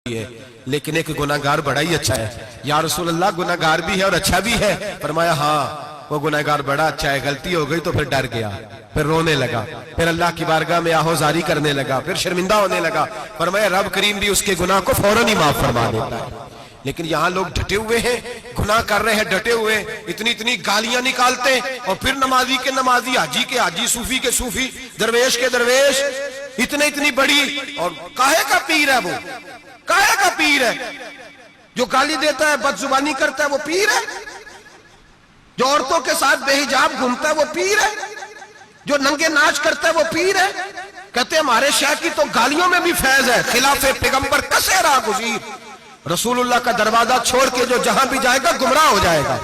ہے لیکن ایک گناہگار بڑا ہی اچھا ہے۔ یا رسول اللہ گناہگار بھی ہے اور اچھا بھی ہے؟ فرمایا ہاں وہ گناہگار بڑا اچھا ہے، غلطی ہو گئی تو پھر ڈر گیا، پھر رونے لگا، پھر اللہ کی بارگاہ میں آہوزاری کرنے لگا، پھر شرمندہ ہونے لگا۔ فرمایا رب کریم بھی اس کے گناہ کو فوراً ہی معاف فرما دیتا ہے۔ لیکن یہاں لوگ ڈٹے ہوئے ہیں، گناہ کر رہے ہیں، ڈٹے ہوئے، اتنی گالیاں نکالتے اور پھر نمازی کے نمازی، حاجی کے حاجی، صوفی کے صوفی، درویش کے درویش، اتنی بڑی، اور کاہے کا پیر ہے وہ؟ کاہے کا پیر ہے؟ جو گالی دیتا ہے، بد زبانی کرتا ہے، وہ پیر ہے؟ جو عورتوں کے ساتھ بے حجاب گھومتا ہے وہ پیر ہے؟ جو ننگے ناچ کرتا ہے وہ پیر ہے؟ کہتے ہیں ہمارے شیخ کی تو گالیوں میں بھی فیض ہے، خلاف پیغمبر کسے راہ گزیر، رسول اللہ کا دروازہ چھوڑ کے جو جہاں بھی جائے گا گمراہ ہو جائے گا۔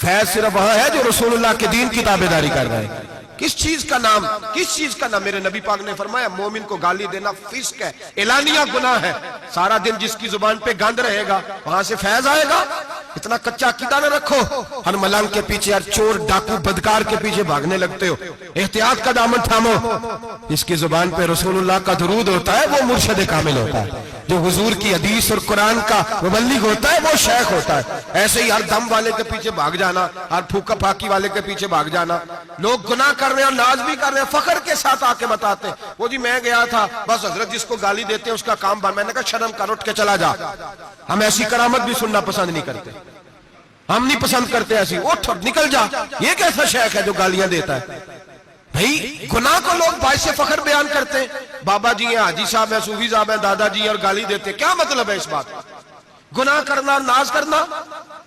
فیض صرف وہاں ہے جو رسول اللہ کے دین کی تابعداری کر رہے ہیں۔ کس چیز کا نام، کس چیز کا نام؟ میرے نبی پاک نے فرمایا مومن کو گالی دینا فسق ہے، اعلانیہ گناہ ہے۔ سارا دن جس کی زبان پہ گند رہے گا وہاں سے فیض آئے گا؟ اتنا کچا عقیدہ نہ رکھو، ہر ملنگ کے پیچھے، ہر چور ڈاکو بدکار کے پیچھے بھاگنے لگتے ہو۔ احتیاط کا دامن تھامو، جس کی زبان پہ رسول اللہ کا درود ہوتا ہے وہ مرشد کامل ہوتا ہے، جو حضور کی حدیث اور قرآن کا مبلغ ہوتا ہے وہ شیخ ہوتا ہے۔ ایسے ہی ہر دم والے کے پیچھے بھاگ جانا، ہر پھوکا پھاکی والے کے پیچھے بھاگ جانا۔ لوگ گناہ کر رہے ہیں اور ناز بھی کر رہے ہیں، فخر کے ساتھ آ کے بتاتے ہیں وہ جی میں گیا تھا، بس حضرت جس کو گالی دیتے ہیں اس کا کام بند۔ میں نے کہا شرم کر، اٹھ کے چلا جا۔ ہم ایسی کرامت بھی سننا پسند نہیں کرتے، ہم نہیں پسند کرتے ایسی، اٹھ نکل جا۔ یہ کیسا شیخ ہے جو گالیاں دیتا ہے؟ بھئی گناہ کو لوگ باعث فخر بیان کرتے ہیں، بابا جی ہیں، حاجی صاحب ہیں، صوفی صاحب ہیں، دادا جی ہیں، اور گالی دیتے ہیں۔ کیا مطلب ہے اس بات؟ گناہ کرنا، ناز کرنا،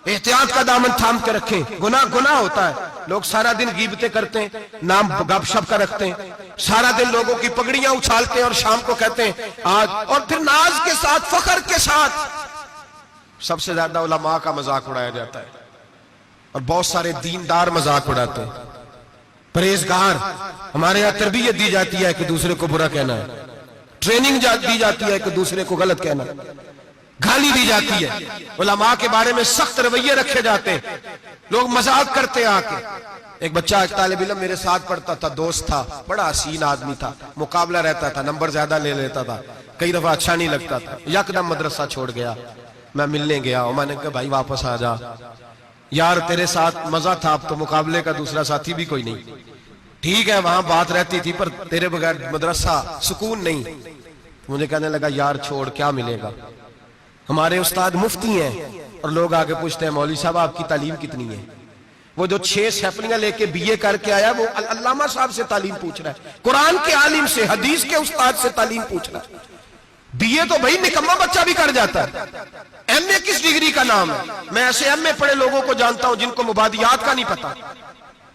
احتیاط کا دامن تھام کے رکھیں۔ گناہ ہوتا ہے، لوگ سارا دن غیبتیں کرتے ہیں، نام گپ شپ کا رکھتے ہیں، سارا دن لوگوں کی پگڑیاں اچھالتے ہیں اور شام کو کہتے ہیں آج، اور پھر ناز کے ساتھ، فخر کے ساتھ۔ سب سے زیادہ علماء کا مذاق اڑایا جاتا ہے اور بہت سارے دیندار مذاق اڑاتے ہیں، پرہیزگار۔ ہمارے یہاں تربیت دی جاتی ہے کہ دوسرے کو برا کہنا ہے، ٹریننگ دی جاتی ہے کہ دوسرے کو غلط کہنا ہے، گالی دی جاتی ہے، علماء کے بارے میں سخت رویے رکھے جاتے ہیں، لوگ مذاق کرتے ہیں آ کے۔ ایک بچہ، ایک طالب علم میرے ساتھ پڑھتا تھا، دوست تھا، بڑا حسین آدمی تھا، مقابلہ رہتا تھا، نمبر زیادہ لے لیتا تھا، کئی دفعہ اچھا نہیں لگتا تھا۔ یکدم مدرسہ چھوڑ گیا، میں ملنے گیا اور میں نے کہا بھائی واپس آ جا یار، تیرے ساتھ مزہ تھا، اب تو مقابلے کا دوسرا ساتھی بھی کوئی نہیں۔ ٹھیک ہے وہاں بات رہتی تھی پر تیرے بغیر مدرسہ سکون نہیں۔ مجھے کہنے لگا یار چھوڑ، کیا ملے گا؟ ہمارے استاد مفتی ہیں اور لوگ آگے پوچھتے ہیں مولوی صاحب آپ کی تعلیم کتنی ہے؟ وہ جو 6 سیفلیاں لے کے BA کر کے آیا وہ علامہ صاحب سے تعلیم پوچھ رہا ہے، قرآن کے عالم سے، حدیث کے استاد سے تعلیم پوچھ رہا ہے۔ BA تو بھائی نکمہ بچہ بھی کر جاتا ہے، MA کس ڈگری کا نام ہے؟ میں ایسے MA پڑھے لوگوں کو جانتا ہوں جن کو مبادیات کا نہیں پتا،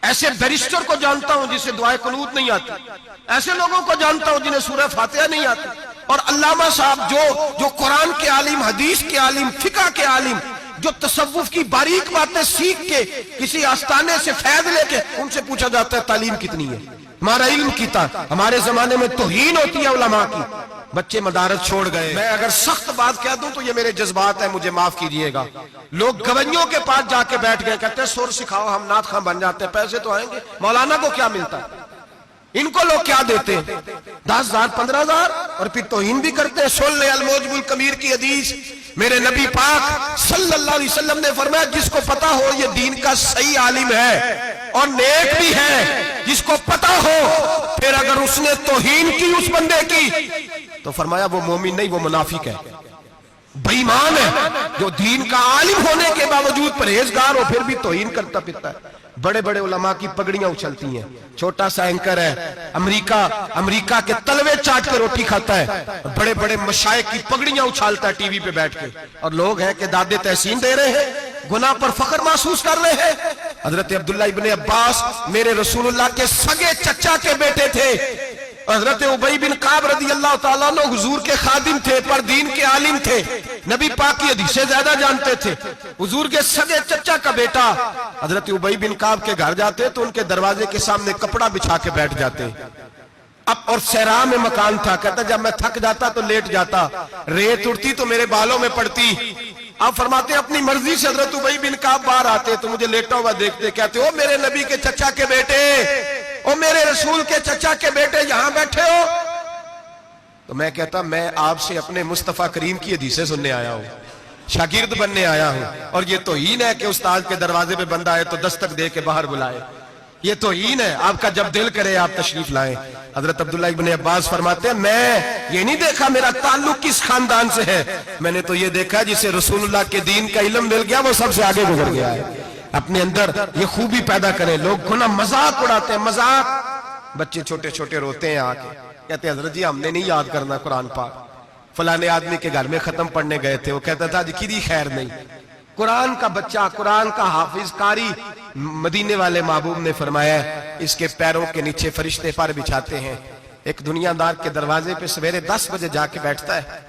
ایسے بیرسٹر کو جانتا ہوں جسے دعائے قنوت نہیں آتی، ایسے لوگوں کو جانتا ہوں جنہیں سورہ فاتحہ نہیں آتی۔ اور علامہ صاحب جو قرآن کے عالم، حدیث کے عالم، فقہ کے عالم، جو تصوف کی باریک باتیں سیکھ کے کسی آستانے سے فیض لے کے، ان سے پوچھا جاتا ہے تعلیم کتنی ہے؟ ہمارا علم کیتا۔ ہمارے زمانے میں توہین ہوتی ہے علماء کی، بچے مدارس چھوڑ گئے۔ میں اگر سخت بات کہہ دوں تو یہ میرے جذبات ہیں، مجھے معاف کیجئے گا۔ لوگ گویوں کے پاس جا کے بیٹھ گئے، کہتے ہیں سر سکھاؤ، ہم نعت خواں بن جاتے ہیں، پیسے تو آئیں گے۔ مولانا کو کیا ملتا ہے؟ ان کو لوگ کیا دیتے ہیں؟ 10,000 15,000، اور پھر توہین بھی کرتے ہیں۔ سن لے الموجب الکبیر کی حدیث، میرے نبی پاک صلی اللہ علیہ وسلم نے فرمایا جس کو پتا ہو یہ دین کا صحیح عالم ہے اور نیک بھی ہے، جس کو پتا ہو، پھر اگر اس نے توہین کی اس بندے کی تو فرمایا وہ مومن نہیں، وہ منافق ہے، بے ایمان ہے۔ جو دین کا عالم ہونے کے باوجود پرہیزگار ہو پھر بھی توہین کرتا پھرتا ہے۔ بڑے بڑے علماء کی پگڑیاں اچھلتی ہیں، چھوٹا سا اینکر ہے امریکہ کے تلوے چاٹ کے روٹی کھاتا ہے، بڑے بڑے مشائخ کی پگڑیاں اچھالتا ہے ٹی وی پہ بیٹھ کے، اور لوگ ہیں کہ دادے تحسین دے رہے ہیں، گناہ پر فخر محسوس کر رہے ہیں۔ حضرت عبداللہ ابن عباس میرے رسول اللہ کے سگے چچا کے بیٹے تھے، حضرت ابی بن کعب رضی اللہ تعالیٰ عنہ حضور کے خادم تھے، پر دین کے عالم تھے، نبی پاک کی حدیثیں زیادہ جانتے تھے۔ حضور کے سگے چچا کا بیٹا حضرت ابی بن کعب کے گھر جاتے تو ان کے دروازے کے سامنے کپڑا بچھا کے بیٹھ جاتے۔ اب اور صحرا میں مکان تھا، کہتا جب میں تھک جاتا تو لیٹ جاتا، ریت اڑتی تو میرے بالوں میں پڑتی۔ آپ فرماتے ہیں اپنی مرضی سے حضرت ابی بن کعب باہر آتے تو مجھے لیٹا ہوا دیکھتے، کہتے او میرے نبی کے چچا کے بیٹے، او میرے رسول کے چچا کے بیٹے یہاں بیٹھے ہو؟ تو میں کہتا میں آپ سے اپنے مصطفیٰ کریم کی حدیثیں سننے آیا ہوں، شاگرد بننے آیا ہوں، اور یہ توہین ہے کہ استاد کے دروازے پہ بندہ آئے تو دستک دے کے باہر بلائے، یہ توہین ہے۔ آپ کا جب دل کرے آپ تشریف لائیں۔ حضرت عبداللہ ابن عباس فرماتے ہیں میں یہ نہیں دیکھا میرا تعلق کس خاندان سے ہے، میں نے تو یہ دیکھا جسے رسول اللہ کے دین کا علم مل گیا وہ سب سے آگے گزر گیا ہے۔ اپنے اندر یہ خوبی پیدا کریں۔ لوگ گناہ مذاق اڑاتے ہیں، مذاق، بچے چھوٹے چھوٹے روتے ہیں آ کے، کہتے ہیں حضرت جی ہم نے نہیں یاد کرنا قرآن پاک، فلانے آدمی کے گھر میں ختم پڑھنے گئے تھے، وہ کہتا تھا جی کدی خیر نہیں۔ قرآن کا بچہ، قرآن کا حافظ قاری، مدینے والے محبوب نے فرمایا ہے اس کے پیروں کے نیچے فرشتے پر بچھاتے ہیں۔ ایک دنیا دار کے دروازے پہ سویرے 10 بجے جا کے بیٹھتا ہے،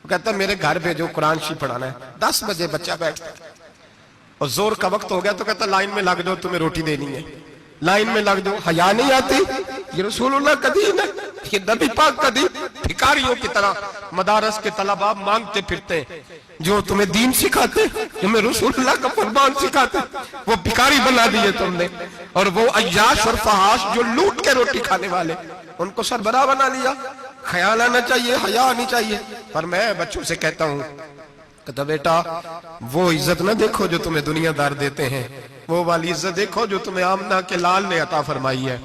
وہ کہتا ہے میرے گھر بھیجو قرآن شریف پڑھانا ہے۔ 10 بجے بچہ بیٹھتا ہے، اور زور کا وقت ہو گیا تو کہتا لائن میں لگ جاؤ تمہیں روٹی دینی ہے، لائن میں لگ جاؤ۔ حیا نہیں آتی؟ یہ رسول اللہ کا دین ہے، یہ نبی پاک کا دین۔ بھکاریوں کی طرح مدارس کے طلباء مانگتے پھرتے ہیں، جو تمہیں دین سکھاتے، تمہیں رسول اللہ کا فرمان سکھاتے، وہ بھکاری بنا دیے تم نے، اور وہ عیاش اور فحاش جو لوٹ کے روٹی کھانے والے ان کو سربراہ بنا لیا۔ خیال آنا چاہیے، حیا آنی چاہیے۔ پر میں بچوں سے کہتا ہوں کہتا بیٹا وہ عزت نہ دیکھو جو تمہیں دنیا دار دیتے ہیں، وہ والی عزت دیکھو جو تمہیں آمنہ کے لال نے عطا فرمائی ہے۔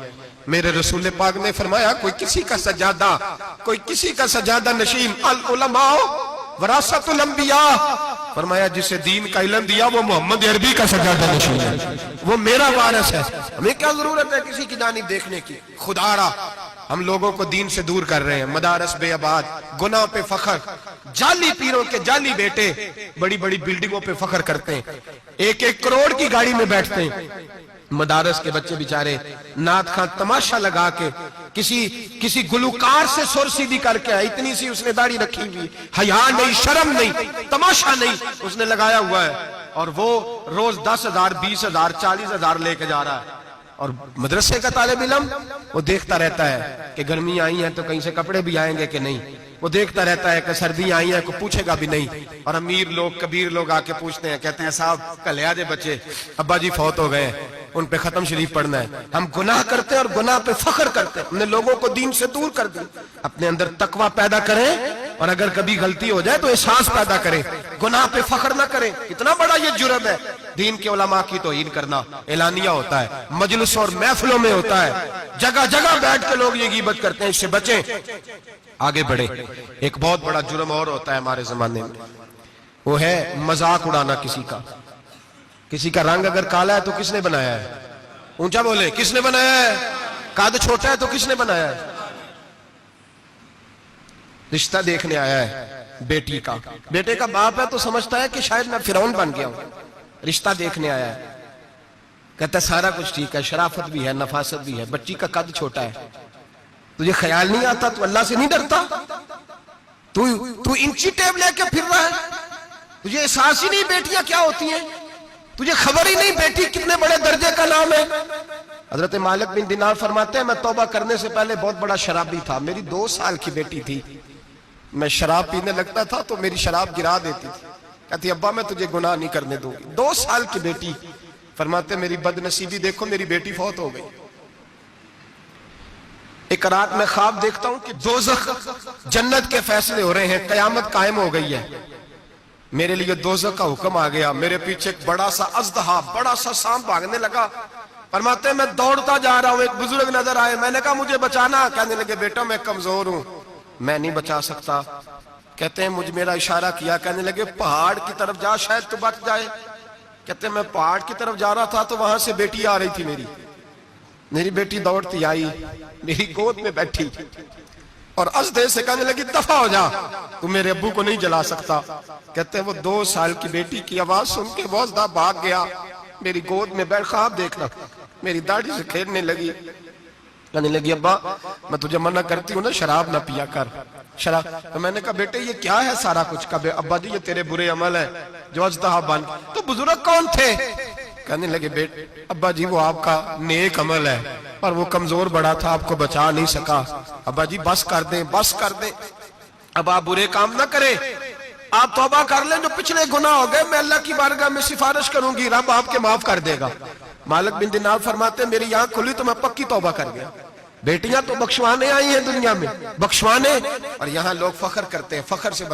میرے رسول پاک نے فرمایا کوئی کسی کا سجادہ، کوئی کسی کا سجادہ نشین، العلماء وراثت الانبیاء، فرمایا جسے دین کا علم دیا وہ محمد عربی کا سجادہ نشین ہے، وہ میرا وارث ہے۔ ہمیں کیا ضرورت ہے کسی کی جانب دیکھنے کی؟ خدا را ہم لوگوں کو دین سے دور کر رہے ہیں، مدارس بے آباد، گناہ پہ فخر، جعلی پیروں کے جعلی بیٹے بڑی بڑی بلڈنگوں پہ فخر کرتے ہیں، 1-1 کروڑ کی گاڑی میں بیٹھتے ہیں۔ مدارس کے بچے بیچارے نعت خواں تماشا لگا کے کسی گلوکار سے سر سیدھی کر کے آئے، اتنی سی اس نے داڑھی رکھی ہوئی، حیا نہیں، شرم نہیں، تماشا نہیں، اس نے لگایا ہوا ہے، اور وہ روز 10,000 20,000 40,000 لے کے جا رہا ہے۔ اور مدرسے کا طالب علم وہ دیکھتا رہتا ہے کہ گرمی آئی ہیں تو کہیں سے کپڑے بھی آئیں گے کہ نہیں، وہ دیکھتا رہتا ہے کہ سردی آئی ہیں کوئی پوچھے گا بھی نہیں۔ اور امیر لوگ کبیر لوگ آ کے پوچھتے ہیں، کہتے ہیں صاحب کل آجے بچے ابا جی فوت ہو گئے ہیں، ان پہ ختم شریف پڑھنا ہے۔ ہم گناہ کرتے ہیں اور گناہ پہ فخر کرتے ہیں، ہم نے لوگوں کو دین سے دور کر دیا۔ اپنے اندر تقوی پیدا کریں، اور اگر کبھی غلطی ہو جائے تو احساس پیدا کریں، گناہ پہ فخر نہ کریں۔ اتنا بڑا یہ جرم ہے دین کے علماء کی توہین کرنا، اعلانیہ ہوتا ہے، مجلس اور محفلوں میں ہوتا ہے، جگہ جگہ بیٹھ کے لوگ یہ غیبت کرتے ہیں، اس سے بچیں، آگے بڑھیں۔ ایک بہت بڑا جرم اور ہوتا ہے ہمارے زمانے میں، وہ ہے مذاق اڑانا کسی کا۔ کسی کا رنگ اگر کالا ہے تو کس نے بنایا ہے؟ اونچا بولے، کس نے بنایا ہے؟ قد چھوٹا ہے تو کس نے بنایا ہے؟ رشتہ دیکھنے آیا ہے بیٹی کا، بیٹے کا باپ ہے تو سمجھتا ہے کہ شاید میں فرعون بن گیا ہوں، رشتہ دیکھنے آیا ہے، کہتا ہے سارا کچھ ٹھیک ہے، شرافت بھی ہے، نفاست بھی ہے، بچی کا قد چھوٹا ہے، تجھے خیال نہیں آتا؟ تو اللہ سے نہیں ڈرتا؟ تو انچی ٹیپ لے کے پھر رہا ہے، تجھے احساس ہی نہیں بیٹیاں کیا ہوتی ہیں، تجھے خبر ہی نہیں بیٹی کتنے بڑے درجے کا نام ہے۔ حضرت مالک بن دینار فرماتے ہیں میں توبہ کرنے سے پہلے بہت بڑا شرابی تھا، میری 2 سال کی بیٹی تھی، میں شراب پینے لگتا تھا تو میری شراب گرا دیتی تھی، کہتی ابا میں تجھے گناہ نہیں کرنے دوں گی۔ 2 سال کی بیٹی، فرماتے میری بد نصیبی دیکھو میری بیٹی فوت ہو گئی۔ ایک رات میں خواب دیکھتا ہوں کہ دوزخ جنت کے فیصلے ہو رہے ہیں، قیامت قائم ہو گئی ہے، میرے لیے دوزخ کا حکم آ گیا، میرے پیچھے ایک بڑا سا اژدہا، بڑا سا سانپ بھاگنے لگا، فرماتے ہیں میں دوڑتا جا رہا ہوں، ایک بزرگ نظر آئے، میں نے کہا مجھے بچانا، کہنے لگے بیٹا میں کمزور ہوں، میں نہیں بچا سکتا، کہتے ہیں مجھ میرا اشارہ کیا، کہنے لگے پہاڑ کی طرف جا شاید تو بچ جائے، کہتے ہیں میں پہاڑ کی طرف جا رہا تھا تو وہاں سے بیٹی آ رہی تھی، میری بیٹی دوڑتی آئی، میری گود میں بیٹھی اور ازدے سے کہنے لگی دفع ہو جا، تو میرے ابو کو نہیں جلا سکتا، کہتے ہیں وہ 2 سال کی بیٹی کی آواز سن کے وہ ازدہ بھاگ گیا، میری گود میں بیٹھ، خواب دیکھنا، میری داڑھی سے کھیلنے لگی، کہنے لگی ابا میں تجھے منع کرتی ہوں نا شراب نہ پیا کر، شراب، تو میں نے کہا بیٹے یہ کیا ہے سارا کچھ، کہا ابا جی یہ تیرے برے عمل ہے جو اژدہا بن، تو بزرگ کون تھے؟ کہنے لگے بیٹے ابا جی وہ آپ کا نیک عمل ہے، پر وہ کمزور بڑا تھا آپ کو بچا نہیں سکا، ابا جی بس کر دیں، بس کر دیں، اب آپ برے کام نہ کریں، آپ توبہ کر لیں، جو پچھلے گناہ ہو گئے میں اللہ کی بارگاہ میں سفارش کروں گی، رب آپ کے معاف کر دے گا۔ مالک بن دینار فرماتے ہیں میری آنکھ کھلی تو میں پکی توبہ کر گیا، بیٹیاں تو بخشوانے آئی ہیں دنیا میں، بخشوانے، اور یہاں لوگ فخر کرتے ہیں، فخر سے